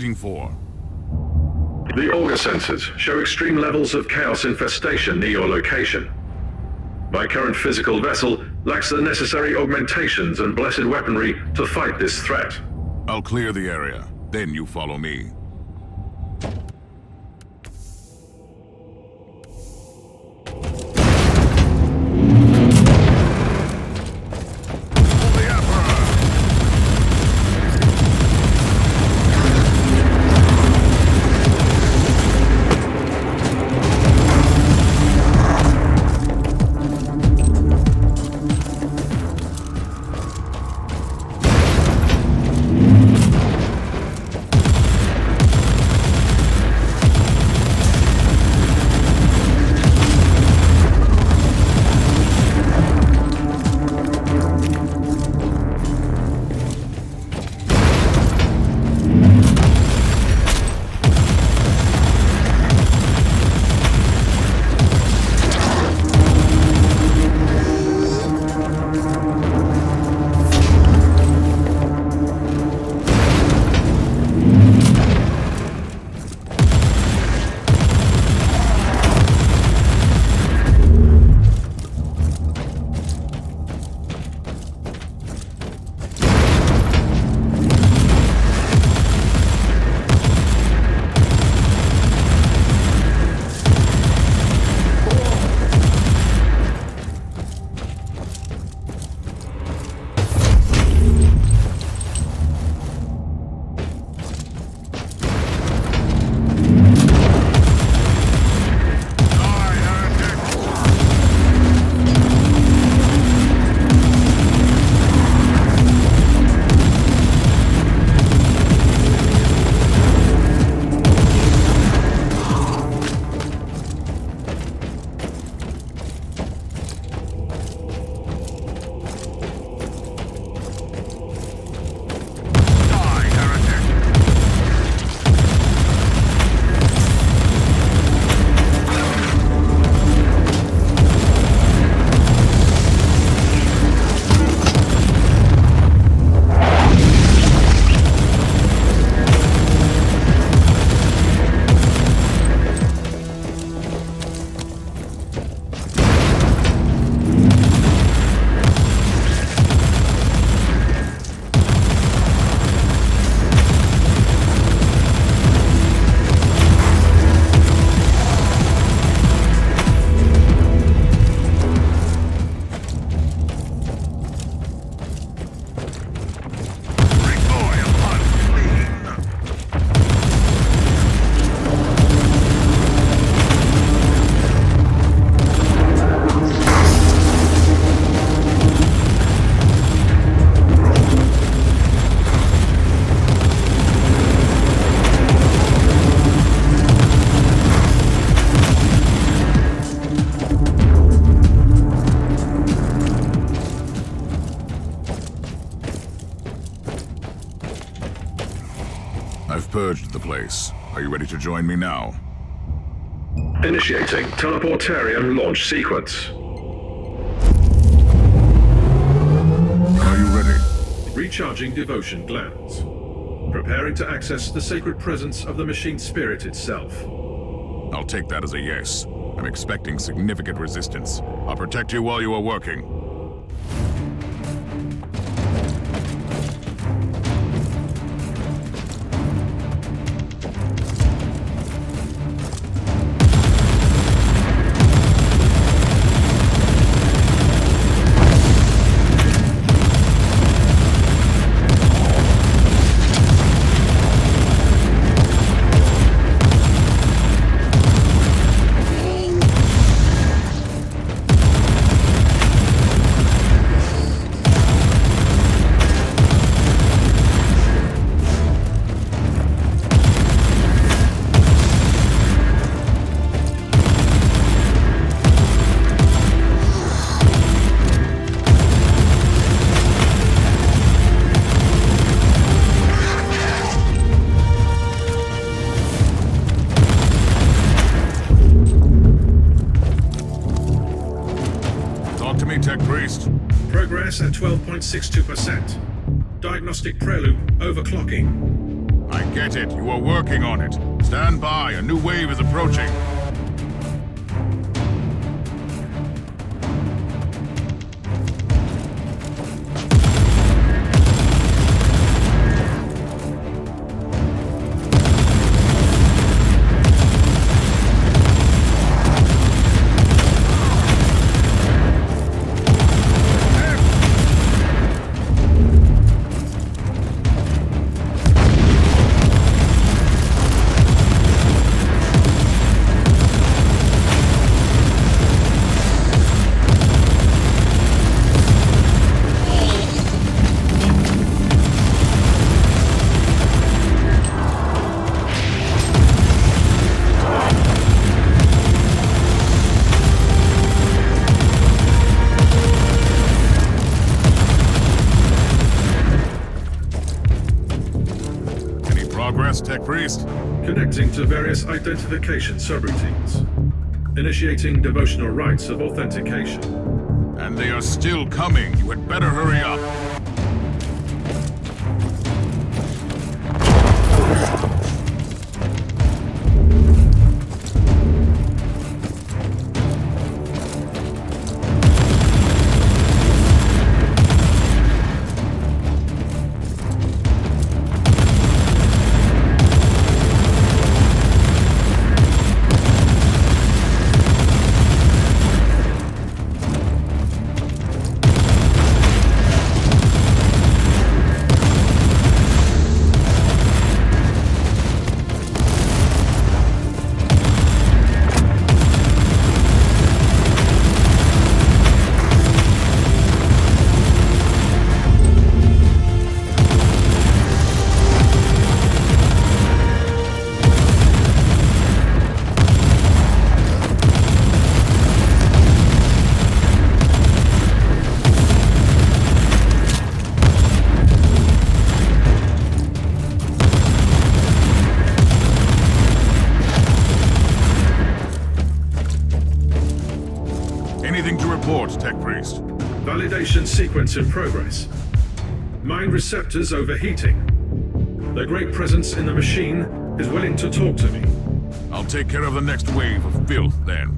waiting for? The auger sensors show extreme levels of chaos infestation near your location. My current physical vessel lacks the necessary augmentations and blessed weaponry to fight this threat. I'll clear the area, then you follow me. I've purged the place. Are you ready to join me now? Initiating teleportarian launch sequence. Are you ready? Recharging devotion glands. Preparing to access the sacred presence of the machine spirit itself. I'll take that as a yes. I'm expecting significant resistance. I'll protect you while you are working. Progress at 12.62%. Diagnostic prelude overclocking. I get it. You are working on it. Stand by. A new wave is approaching. Tech Priest. Connecting to various identification subroutines. Initiating devotional rites of authentication. And they are still coming. You had better hurry up. Anything to report, Tech Priest? Validation sequence in progress. Mind receptors overheating. Their great presence in the machine is willing to talk to me. I'll take care of the next wave of filth, then.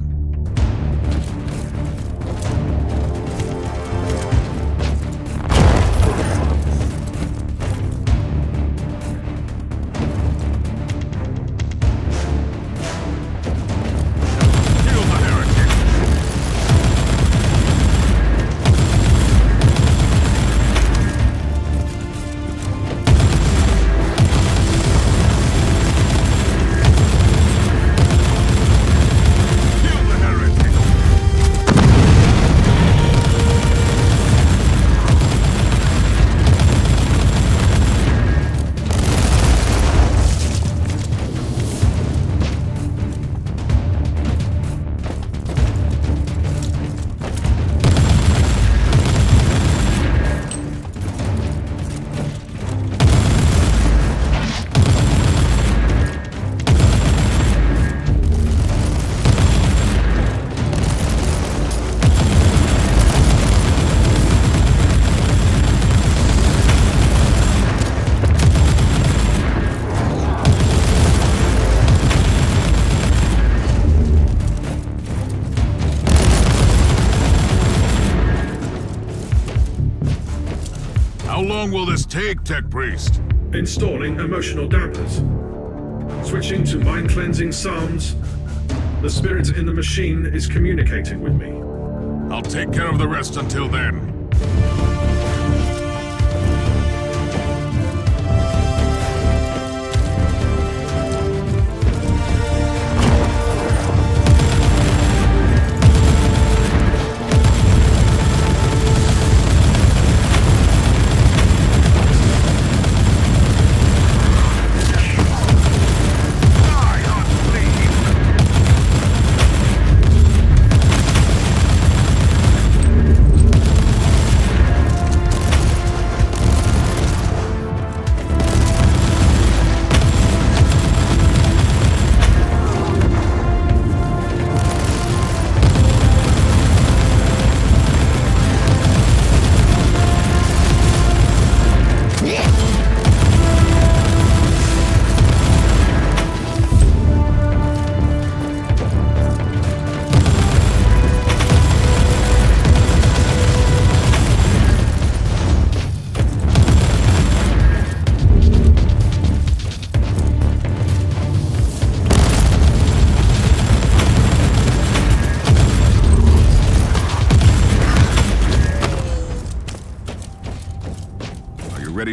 How long will this take, Tech Priest? Installing emotional dampers. Switching to mind-cleansing psalms. The spirit in the machine is communicating with me. I'll take care of the rest until then.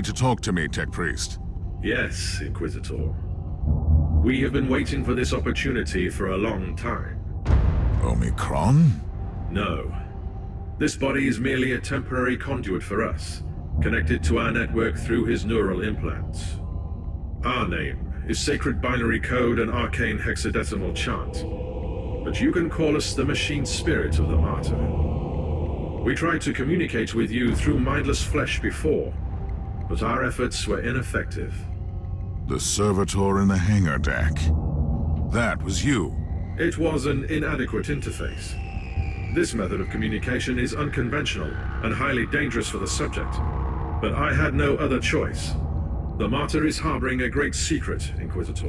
ready to talk to me, Tech Priest? Yes, Inquisitor. We have been waiting for this opportunity for a long time. Omicron? No. This body is merely a temporary conduit for us, connected to our network through his neural implants. Our name is Sacred Binary Code and Arcane Hexadecimal Chant, but you can call us the Machine Spirit of the Martyr. We tried to communicate with you through mindless flesh before, but our efforts were ineffective. The servitor in the hangar deck. That was you. It was an inadequate interface. This method of communication is unconventional and highly dangerous for the subject, but I had no other choice. The Martyr is harboring a great secret, Inquisitor,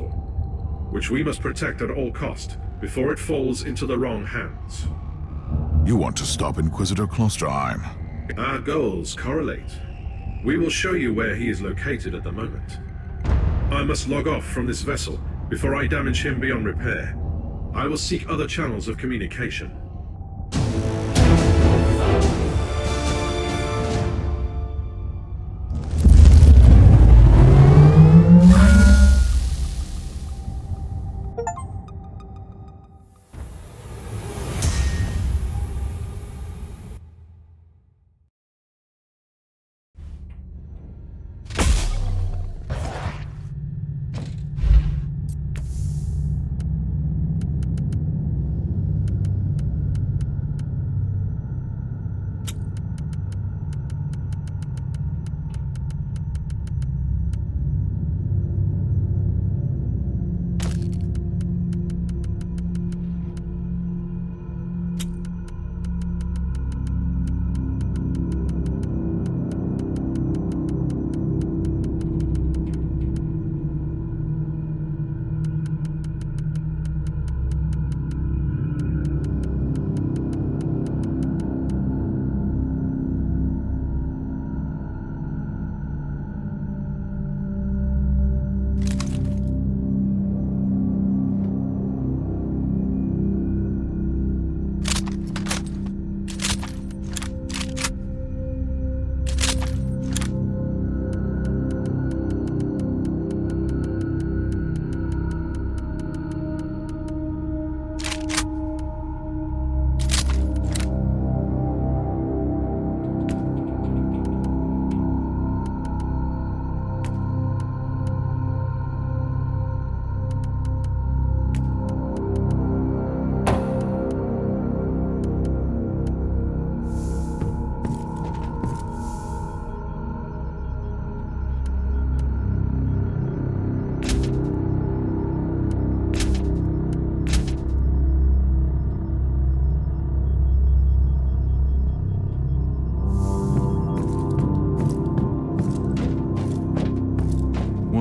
which we must protect at all cost before it falls into the wrong hands. You want to stop Inquisitor Klosterheim? Our goals correlate. We will show you where he is located at the moment. I must log off from this vessel before I damage him beyond repair. I will seek other channels of communication.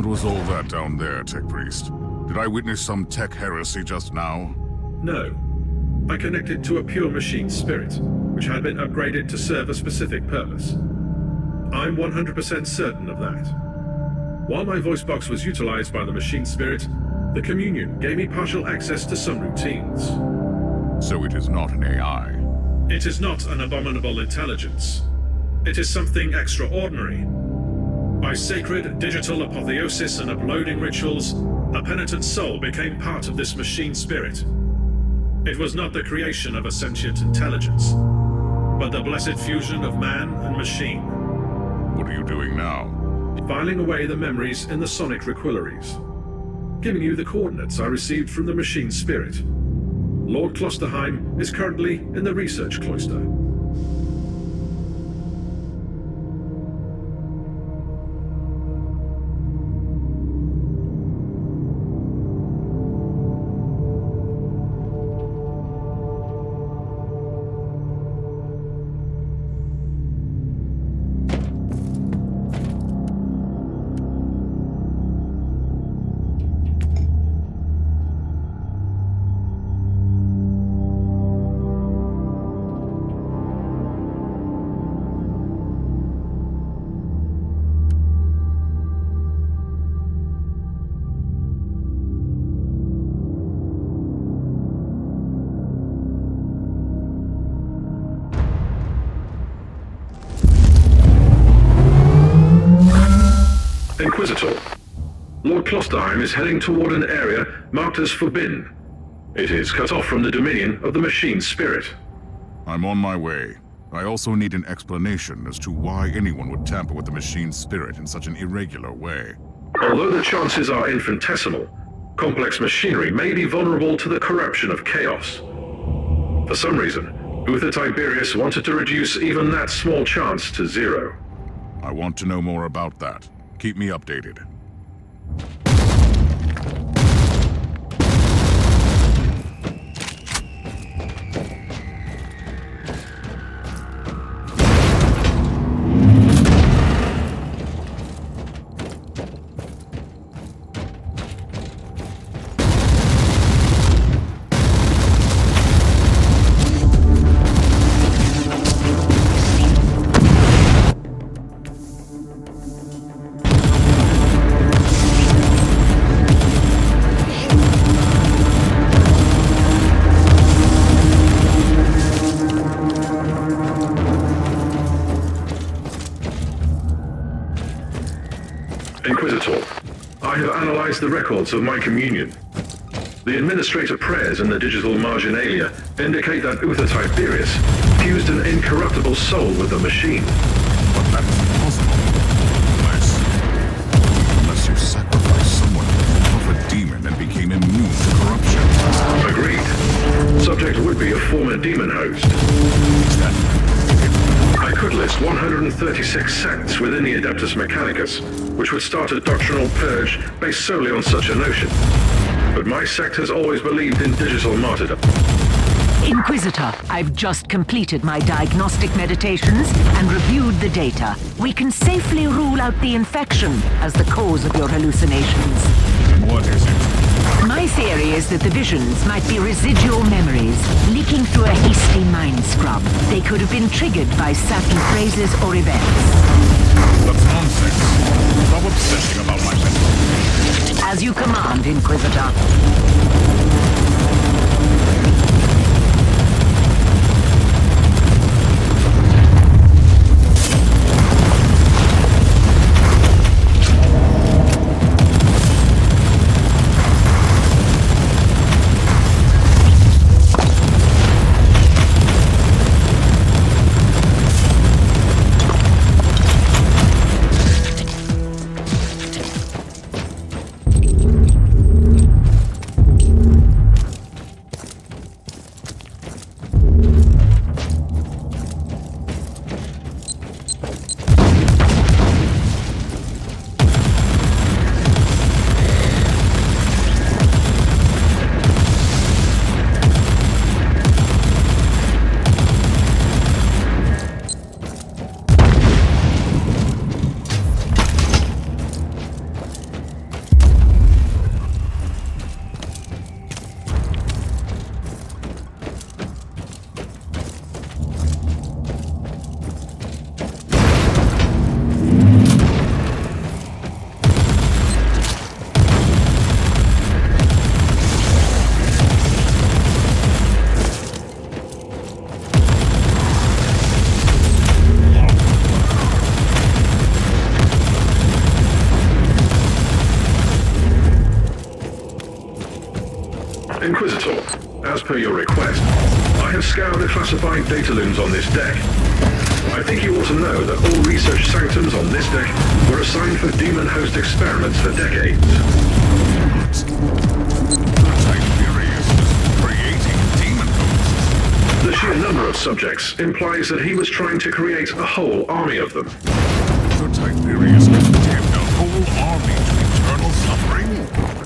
What was all that down there, Tech Priest? Did I witness some tech heresy just now? No. I connected to a pure machine spirit, which had been upgraded to serve a specific purpose. I'm 100% certain of that. While my voice box was utilized by the machine spirit, the communion gave me partial access to some routines. So it is not an AI. It is not an abominable intelligence. It is something extraordinary. By sacred digital apotheosis and uploading rituals, a penitent soul became part of this machine spirit. It was not the creation of a sentient intelligence, but the blessed fusion of man and machine. What are you doing now? Filing away the memories in the sonic requillaries. Giving you the coordinates I received from the machine spirit. Lord Klosterheim is currently in the research cloister. Klosterheim is heading toward an area marked as forbidden. It is cut off from the dominion of the machine spirit. I'm on my way. I also need an explanation as to why anyone would tamper with the machine spirit in such an irregular way. Although the chances are infinitesimal, complex machinery may be vulnerable to the corruption of chaos. For some reason, Uther Tiberius wanted to reduce even that small chance to zero. I want to know more about that. Keep me updated. Inquisitor, I have analyzed the records of my communion. The administrator prayers in the digital marginalia indicate that Uther Tiberius fused an incorruptible soul with the machine. But that is impossible. Unless you sacrificed someone of a demon and became immune to corruption. Agreed. Subject would be a former demon host. Is that... I could list 136 sects within the Adeptus Mechanicus, which would start a doctrinal purge based solely on such a notion. But my sect has always believed in digital martyrdom. Inquisitor, I've just completed my diagnostic meditations and reviewed the data. We can safely rule out the infection as the cause of your hallucinations. What is it? My theory is that the visions might be residual memories, leaking through a hasty mind scrub. They could have been triggered by certain phrases or events. That's nonsense. Stop obsessing about my mental. As you command, Inquisitor. Inquisitor, as per your request, I have scoured the classified data looms on this deck. I think you ought to know that all research sanctums on this deck were assigned for demon host experiments for decades. Tiberius is creating demon hosts. The sheer number of subjects implies that he was trying to create a whole army of them. So Tiberius condemned a whole army to eternal suffering?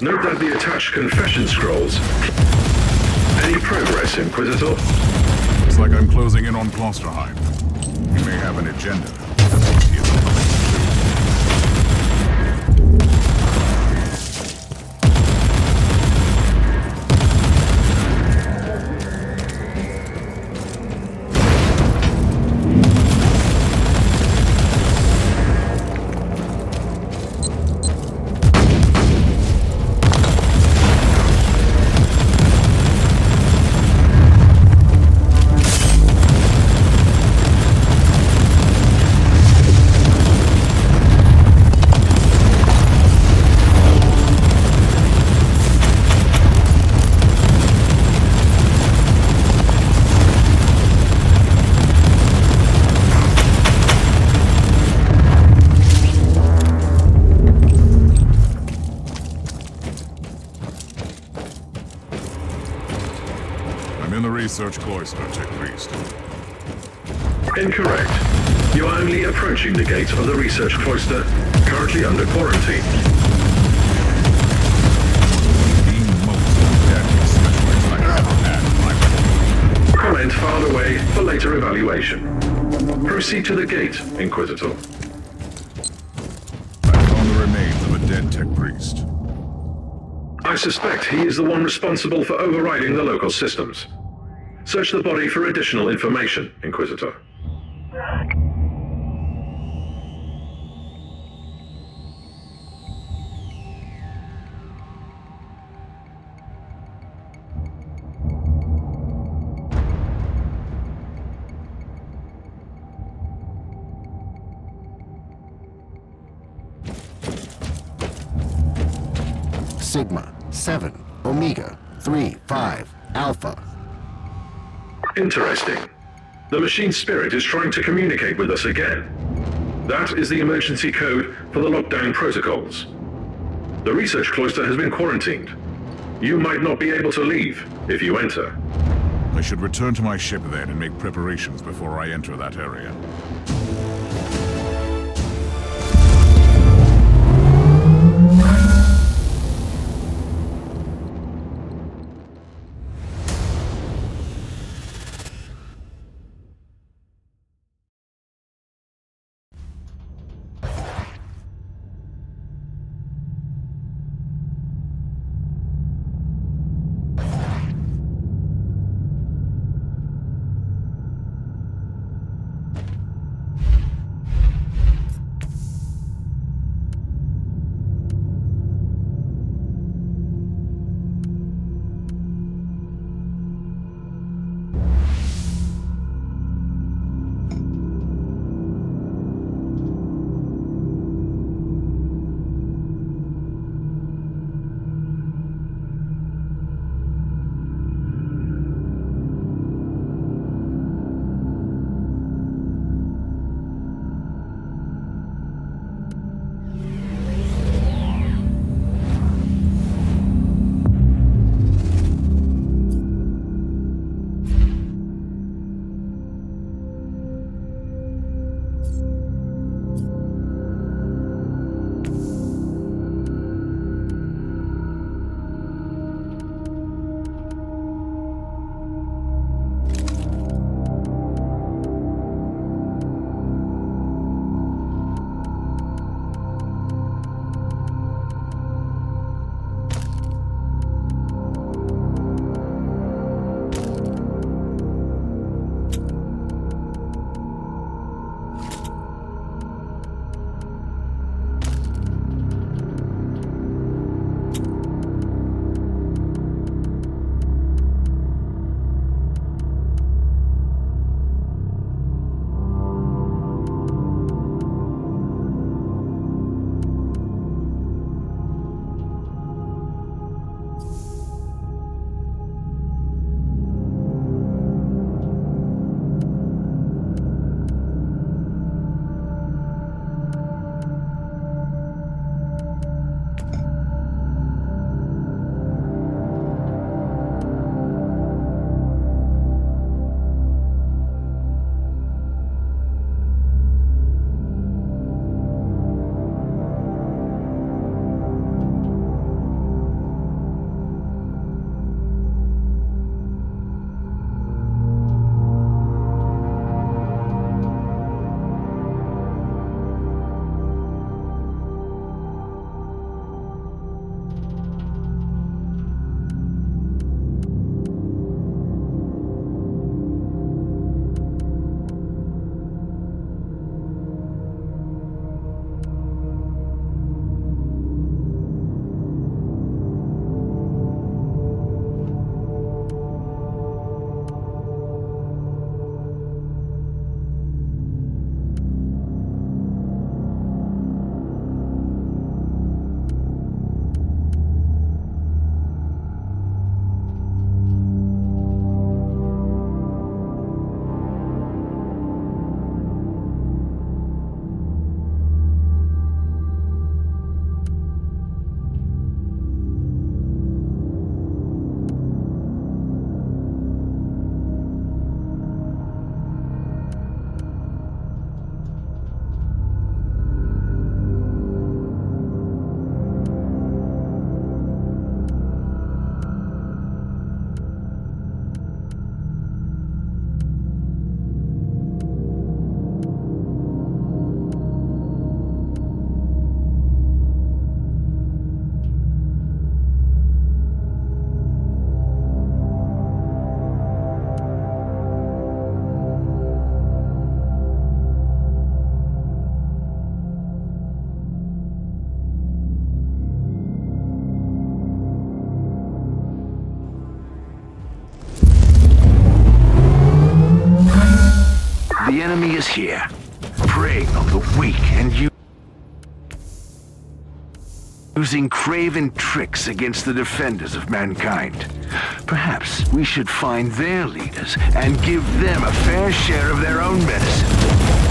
Note that the attached confession scrolls. Any progress, Inquisitor? Looks like I'm closing in on Klosterheim. You may have an agenda. in the research cloister, Tech Priest. Incorrect. You are only approaching the gate of the research cloister, currently under quarantine. Being most deadly specialist I have ever had in my weapon. Comment filed away for later evaluation. Proceed to the gate, Inquisitor. I found the remains of a dead Tech Priest. I suspect he is the one responsible for overriding the local systems. Search the body for additional information, Inquisitor. Sigma, 7, Omega, 3, 5, Alpha. Interesting. The machine spirit is trying to communicate with us again. That is the emergency code for the lockdown protocols. The research cloister has been quarantined. You might not be able to leave if you enter. I should return to my ship then and make preparations before I enter that area. enemy is here, preying on the weak and using craven tricks against the defenders of mankind. Perhaps we should find their leaders and give them a fair share of their own medicine.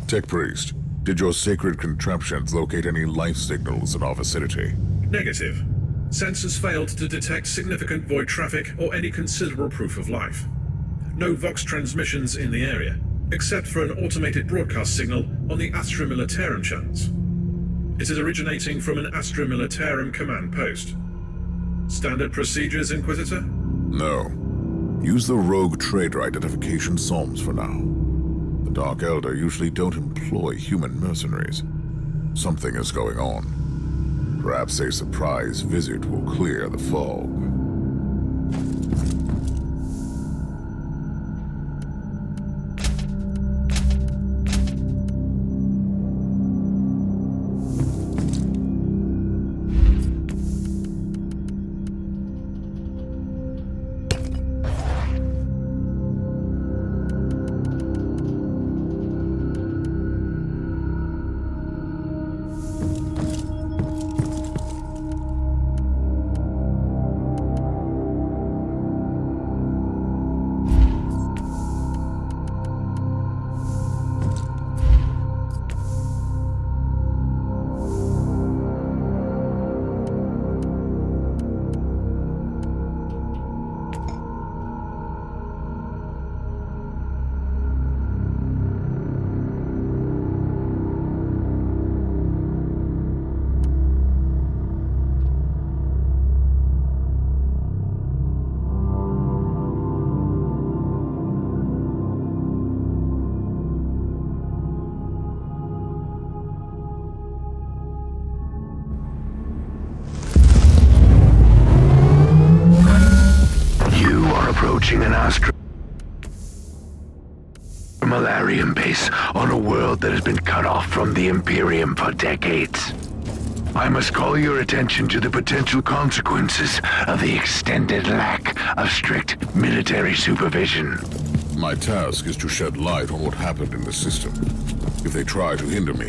Tech Priest, did your sacred contraptions locate any life signals in our vicinity? Negative. Sensors failed to detect significant void traffic or any considerable proof of life. No Vox transmissions in the area, except for an automated broadcast signal on the Astra Militarum channels. It is originating from an Astra Militarum command post. Standard procedures, Inquisitor? No. Use the rogue trader identification psalms for now. The Dark Elder usually don't employ human mercenaries. Something is going on. Perhaps a surprise visit will clear the fog. Approaching an Malarian base on a world that has been cut off from the Imperium for decades. I must call your attention to the potential consequences of the extended lack of strict military supervision. My task is to shed light on what happened in the system. If they try to hinder me...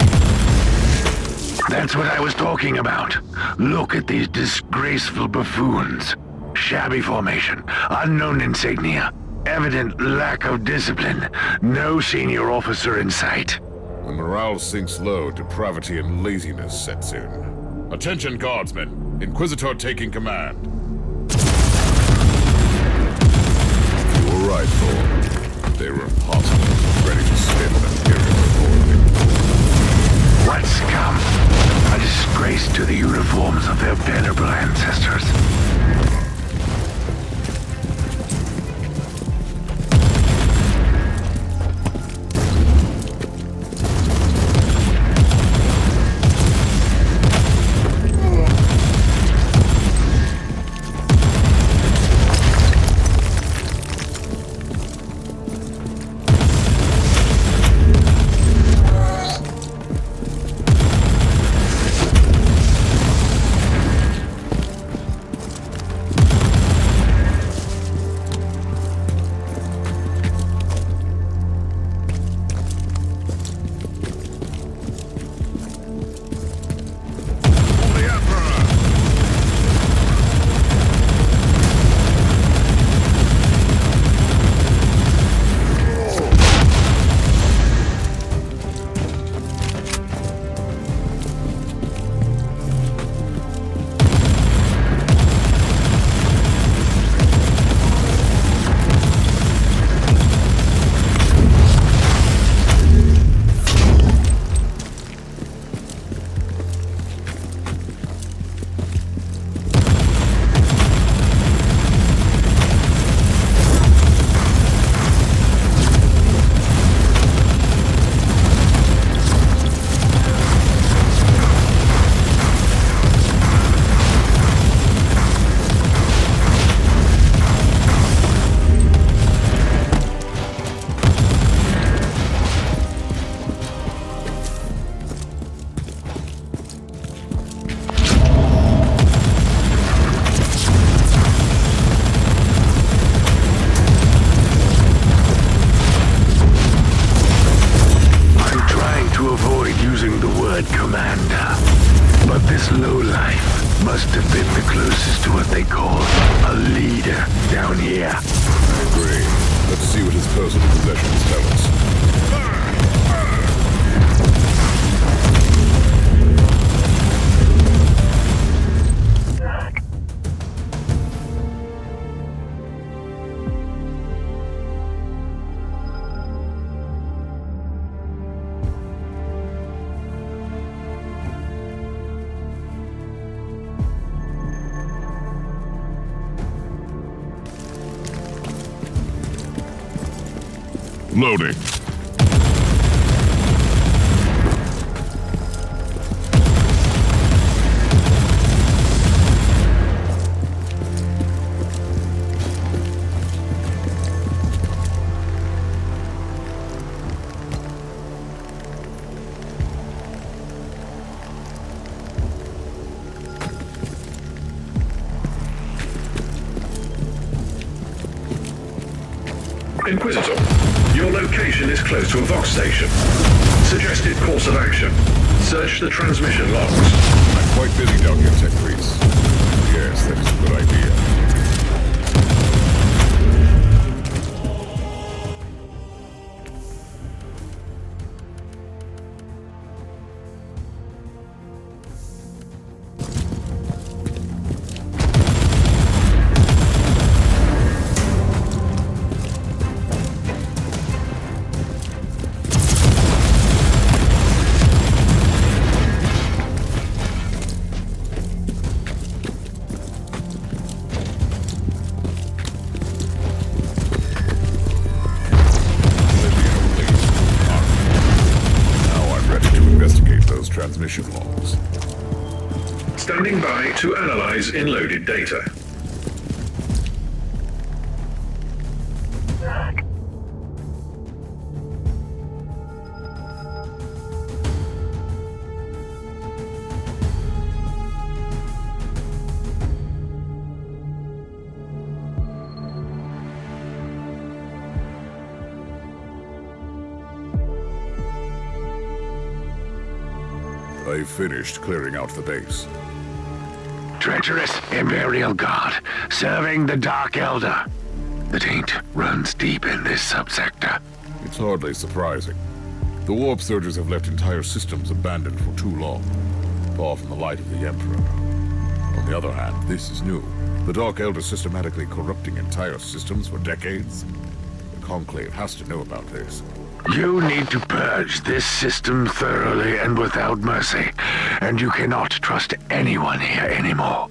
That's what I was talking about. Look at these disgraceful buffoons. Shabby formation, unknown insignia, evident lack of discipline, no senior officer in sight. When morale sinks low, depravity and laziness sets in. Attention, guardsmen! Inquisitor taking command. You were right, Thor. They were impossible, ready to spin an Imperial authority. What's come? A disgrace to the uniforms of their venerable ancestors. personal possessions tell us. Loading. Inquisitor, your location is close to a Vox station. Suggested course of action. Search the transmission logs. I'm quite busy down here, Tech Priest. Yes, that is a good idea. Transmission logs. Standing by to analyze in-loaded data. I finished clearing out the base. Treacherous Imperial Guard, serving the Dark Elder. The taint runs deep in this subsector. It's hardly surprising. The warp surges have left entire systems abandoned for too long, far from the light of the Emperor. On the other hand, this is new. The Dark Elder systematically corrupting entire systems for decades. The Conclave has to know about this. You need to purge this system thoroughly and without mercy, and you cannot trust anyone here anymore.